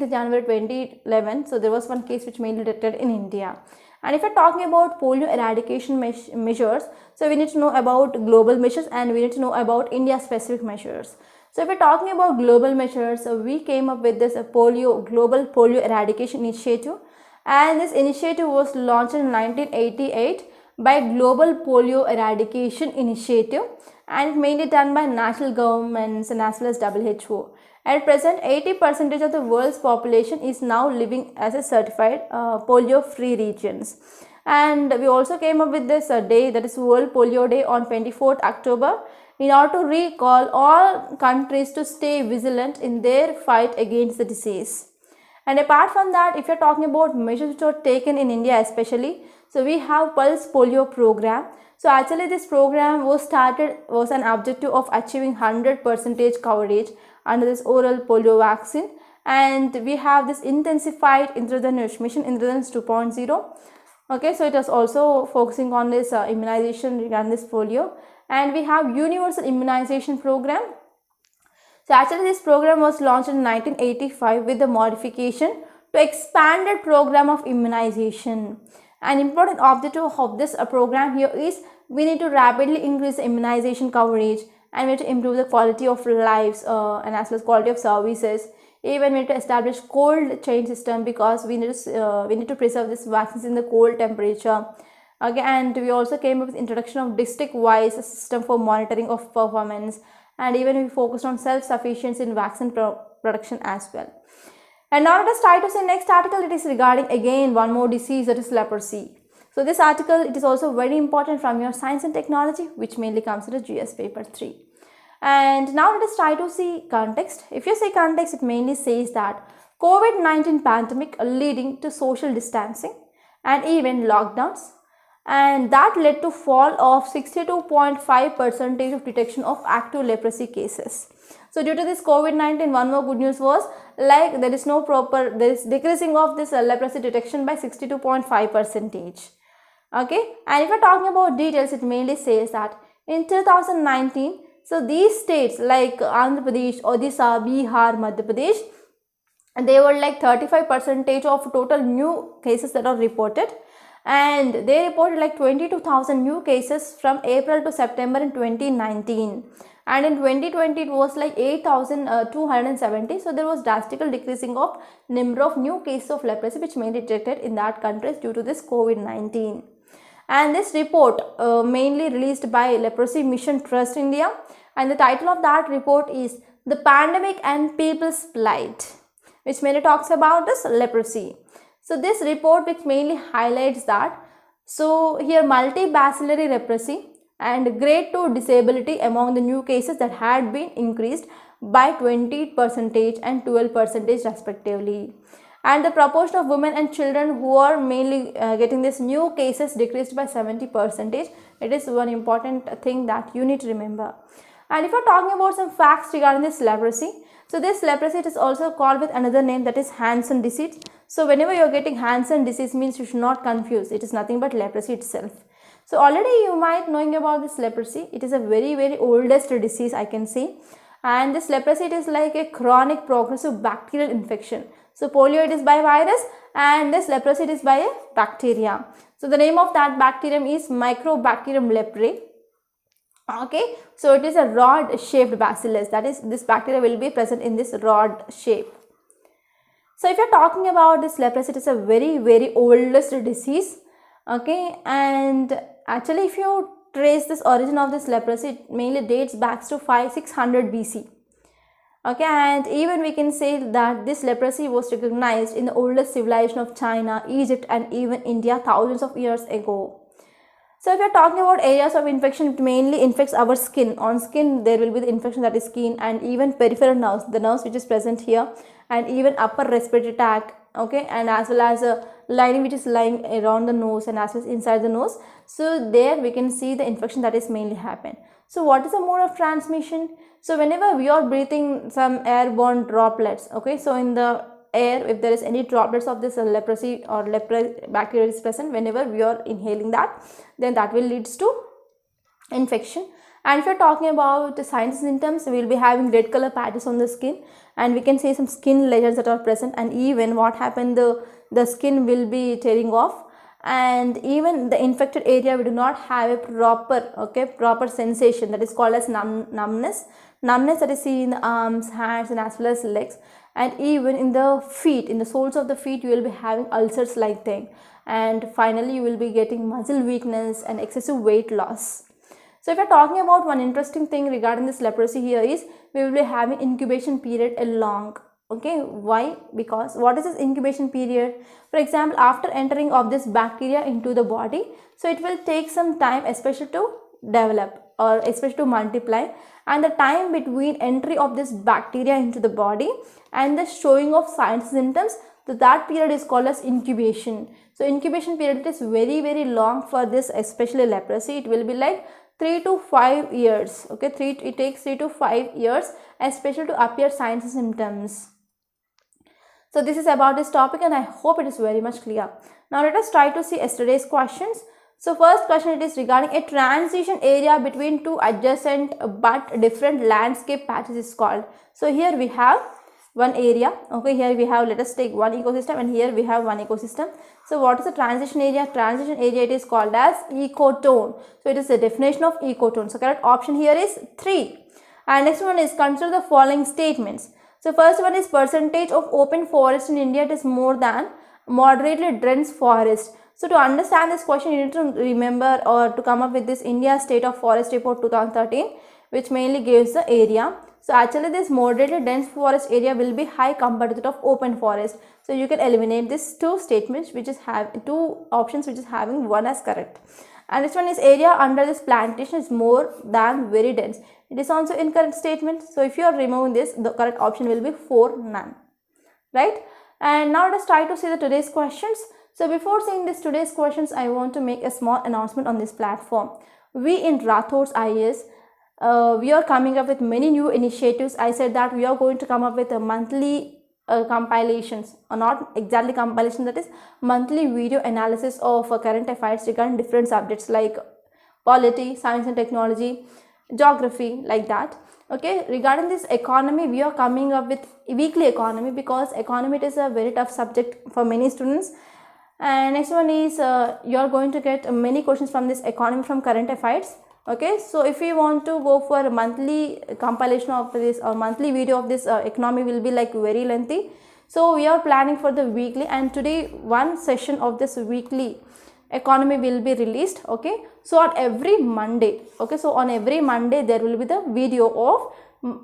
January 2011. So there was one case which mainly detected in India. And if you're talking about polio eradication measures, so we need to know about global measures and we need to know about India specific measures. So if we're talking about global measures, we came up with this global polio eradication initiative, and this initiative was launched in 1988 by Global Polio Eradication Initiative, and mainly done by national governments and as well as WHO. At present, 80% of the world's population is now living as a certified polio-free regions. And we also came up with this day, that is World Polio Day, on 24th October, in order to recall all countries to stay vigilant in their fight against the disease. And apart from that, if you're talking about measures which are taken in India especially, so we have Pulse Polio program. So actually this program was an objective of achieving 100% coverage under this oral polio vaccine. And we have this intensified intradvenous mission, Intradvenous 2.0. Okay, so it is also focusing on this immunization regarding this polio. And we have universal immunization program. So actually this program was launched in 1985 with the modification to expanded program of immunization. An important objective of this program here is we need to rapidly increase the immunization coverage, and we need to improve the quality of lives and as well as quality of services. Even we need to establish cold chain system, because we need to preserve these vaccines in the cold temperature. Okay, and we also came up with introduction of district-wise system for monitoring of performance, and even we focused on self-sufficiency in vaccine production as well. And now let us try to see next article. It is regarding again one more disease, that is leprosy. So this article, it is also very important from your science and technology, which mainly comes into GS paper 3. And now let us try to see context. If you say context, it mainly says that COVID-19 pandemic leading to social distancing and even lockdowns, and that led to fall of 62.5% of detection of active leprosy cases. So due to this COVID-19, one more good news was like there is decreasing of this leprosy detection by 62.5%. Okay, and if we're talking about details, it mainly says that in 2019, so these states like Andhra Pradesh, Odisha, Bihar, Madhya Pradesh, they were like 35% of total new cases that are reported, and they reported like 22,000 new cases from April to September in 2019, and in 2020 it was like 8,270. So there was drastical decreasing of number of new cases of leprosy which may be detected in that countries due to this COVID-19. And this report mainly released by Leprosy Mission Trust India, and the title of that report is The Pandemic and People's Plight, which mainly talks about this leprosy. So this report which mainly highlights that, so here multibacillary leprosy and grade 2 disability among the new cases that had been increased by 20% and 12% respectively. And the proportion of women and children who are mainly getting these new cases decreased by 70%. It is one important thing that you need to remember. And if you are talking about some facts regarding this leprosy, so this leprosy is also called with another name, that is Hansen disease. So whenever you are getting Hansen disease, means you should not confuse. It is nothing but leprosy itself. So already you might knowing about this leprosy. It is a very oldest disease I can say. And this leprosy, it is like a chronic progressive bacterial infection. So polio, it is by virus, and this leprosy, it is by a bacteria. So the name of that bacterium is Microbacterium leprae. Okay, so it is a rod shaped bacillus, that is this bacteria will be present in this rod shape. So if you are talking about this leprosy, it is a very oldest disease. Okay, and actually if you trace this origin of this leprosy, it mainly dates back to 600 BC. Okay, and even we can say that this leprosy was recognized in the oldest civilization of China, Egypt, and even India thousands of years ago. So if you are talking about areas of infection, it mainly infects our skin. On skin there will be the infection, that is skin, and even peripheral nerves, the nerves which is present here, and even upper respiratory tract, okay, and as well as a lining which is lying around the nose and as well as inside the nose. So there we can see the infection that is mainly happen. So what is the mode of transmission? So whenever we are breathing some airborne droplets, okay, so in the air, if there is any droplets of this leprosy or bacteria is present, whenever we are inhaling that, then that will leads to infection. And if you're talking about the signs and symptoms, we will be having red color patches on the skin, and we can see some skin lesions that are present, and even what happened, the skin will be tearing off, and even the infected area we do not have a proper sensation, that is called as numbness that is seen in the arms, hands, and as well as legs, and even in the feet, in the soles of the feet you will be having ulcers like thing, and finally you will be getting muscle weakness and excessive weight loss. So if you're talking about one interesting thing regarding this leprosy here is, we will be having incubation period long. Okay, why? Because what is this incubation period? For example, after entering of this bacteria into the body, so it will take some time, especially to develop or especially to multiply, and the time between entry of this bacteria into the body and the showing of signs and symptoms, so that period is called as incubation. So incubation period is very long for this, especially leprosy. It will be like 3 to 5 years. Okay, it takes 3 to 5 years, especially to appear signs and symptoms. So this is about this topic, and I hope it is very much clear. Now let us try to see yesterday's questions. So first question, it is regarding a transition area between two adjacent but different landscape patches is called. So here we have one area. Okay, here we have, let us take one ecosystem, and here we have one ecosystem. So what is the transition area? Transition area, it is called as ecotone. So it is the definition of ecotone. So correct option here is 3. And next one is, consider the following statements. So first one is, percentage of open forest in India, it is more than moderately dense forest. So to understand this question, you need to remember or to come up with this India State of Forest Report 2013, which mainly gives the area. So actually this moderately dense forest area will be high compared to that of open forest. So you can eliminate these two statements, which is two options which is having one as correct. And this one is, area under this plantation is more than very dense. It is also incorrect statement. So if you are removing this, the correct option will be 4, none. Right? And now let us try to see the today's questions. So before seeing this today's questions, I want to make a small announcement on this platform. We in Rathod's IAS, we are coming up with many new initiatives. I said that we are going to come up with a monthly compilations, or not exactly compilation, that is monthly video analysis of current affairs regarding different subjects like polity, science and technology, geography, like that. Okay, regarding this economy, we are coming up with weekly economy, because economy is a very tough subject for many students. And next one is, you are going to get many questions from this economy from current affairs. Okay, so if you want to go for a monthly compilation of this or monthly video of this economy will be like very lengthy. So we are planning for the weekly, and today one session of this weekly economy will be released. Okay, so on every Monday, okay, so on every Monday there will be the video of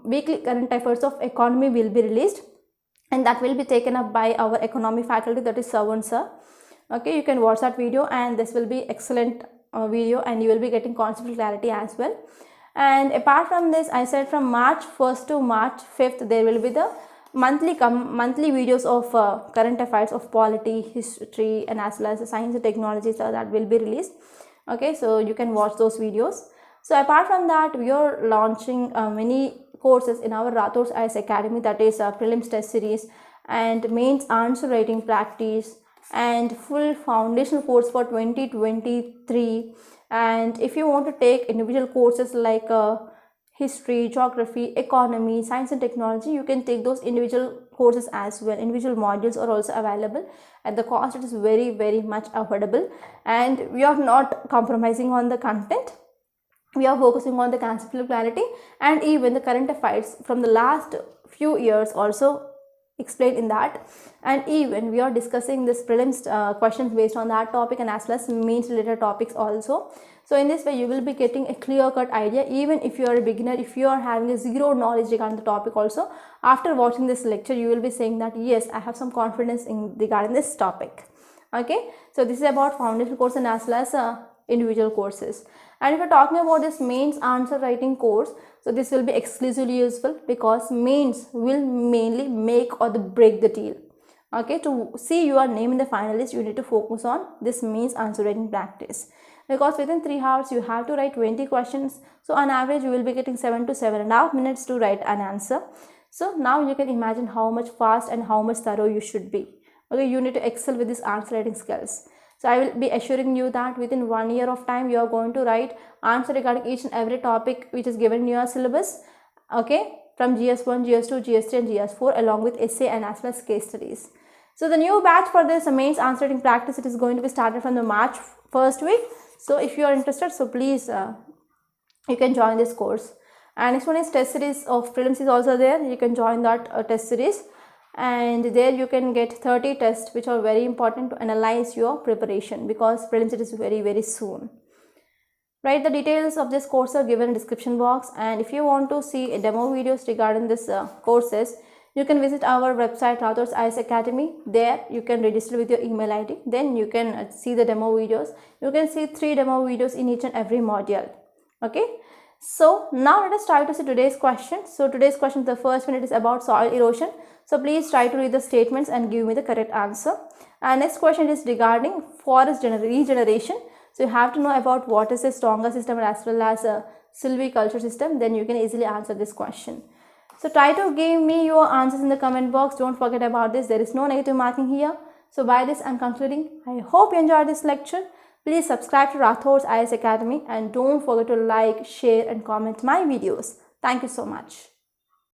weekly current affairs of economy will be released, and that will be taken up by our economy faculty, that is Savan sir. Okay, you can watch that video, and this will be excellent video, and you will be getting conceptual clarity as well. And apart from this, I said from March 1st to March 5th there will be the monthly videos of current affairs of polity, history, and as well as the science and technology, so that will be released. Okay, so you can watch those videos. So apart from that, we are launching many courses in our Rathod's IAS Academy, that is prelims test series and mains answer writing practice and full foundational course for 2023. And if you want to take individual courses like history, geography, economy, science and technology, you can take those individual courses as well. Individual modules are also available, and the cost is very much affordable, and we are not compromising on the content. We are focusing on the conceptual clarity, and even the current affairs from the last few years also explained in that, and even we are discussing this prelims questions based on that topic, and as well as mains related topics also. So in this way you will be getting a clear-cut idea, even if you are a beginner, if you are having a zero knowledge regarding the topic also. After watching this lecture, you will be saying that yes, I have some confidence in regarding this topic. Okay, so this is about foundation course and as well as individual courses. And if you're talking about this mains answer writing course, so this will be exclusively useful because mains will mainly make or break the deal. Okay, to see your name in the finalist, you need to focus on this means answer writing practice, because within 3 hours you have to write 20 questions. So on average you will be getting 7 to 7.5 minutes to write an answer. So now you can imagine how much fast and how much thorough you should be. Okay, you need to excel with this answer writing skills. So I will be assuring you that within 1 year of time you are going to write answer regarding each and every topic which is given in your syllabus. Okay, from GS1, GS2, GS3 and GS4, along with essay and as well as case studies. So the new batch for this mains answer writing practice, it is going to be started from the March first week. So if you are interested, so please you can join this course. And next one is test series of prelims is also there. You can join that test series, and there you can get 30 tests which are very important to analyze your preparation, because prelims it is very soon. Right, the details of this course are given in description box, and if you want to see demo videos regarding this courses, you can visit our website Rathor's IAS Academy. There you can register with your email ID. Then you can see the demo videos. You can see 3 demo videos in each and every module. Okay. So now let us try to see today's question. So today's question, the first one, it is about soil erosion. So please try to read the statements and give me the correct answer. And next question is regarding forest regeneration. So you have to know about what is a stronger system as well as a silviculture system. Then you can easily answer this question. So try to give me your answers in the comment box. Don't forget about this. There is no negative marking here. So by this I'm concluding. I hope you enjoyed this lecture. Please subscribe to Rathor's IAS Academy and don't forget to like, share and comment my videos. Thank you so much.